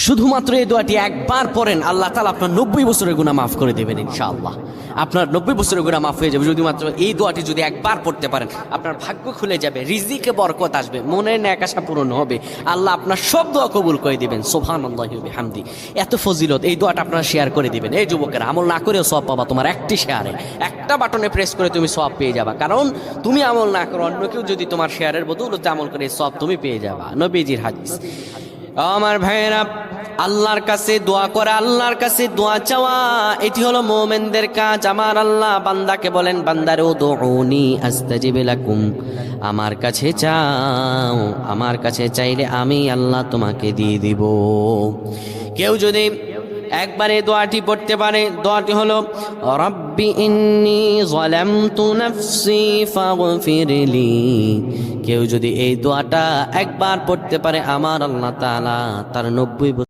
শুধুমাত্র এই দোয়াটি একবার পড়েন, আল্লাহ তাআলা আপনার 90 বছরের গুনাহ মাফ করে দেবেন ইনশাআল্লাহ। আপনার 90 বছরের গুনাহ মাফ হয়ে যাবে যদি মাত্র এই দোয়াটি যদি একবার পড়তে পারেন। আপনার ভাগ্য খুলে যাবে, রিজিকে বরকত আসবে, মনের ন্যাক আশা পূরণ হবে, আল্লাহ আপনার সব দোয়া কবুল করে দিবেন। সুবহানাল্লাহি ওয়া বিহামদি। এত ফজিলত এই দোয়াটা আপনারা শেয়ার করে দিবেন। এই যুবকেরা, আমল না করেও সওয়াব পাবা। তোমার একটি শেয়ারে, একটা বাটনে প্রেস করে তুমি সওয়াব পেয়ে যাবা। কারণ তুমি আমল না করো, অন্য কেউ যদি তোমার শেয়ারের বদৌলতে আমল করে সওয়াব তুমি পেয়ে যাবা। নবীজির হাদিস। আমার ভাইয়েরা, আল্লাহর কাছে দোয়া করা, আল্লাহর কাছে দোয়া চাওয়া, এটি হলো মুমিনদের কাজ। আমার আল্লাহ বান্দাকে বলেন, বান্দারে উদউনি আস্তাজিব লাকুম, আমার কাছে চাও, আমার কাছে চাইলে আমি আল্লাহ তোমাকে দিয়ে দিব। কেউ যদি একবারে দোয়াটি পড়তে পারে, দোয়াটি হলো রব্বি ইন্নী যালামতু নাফসি ফাগফিরলি। কেউ যদি এই দোয়াটা একবার পড়তে পারে, আমার আল্লাহ তাআলা তার 90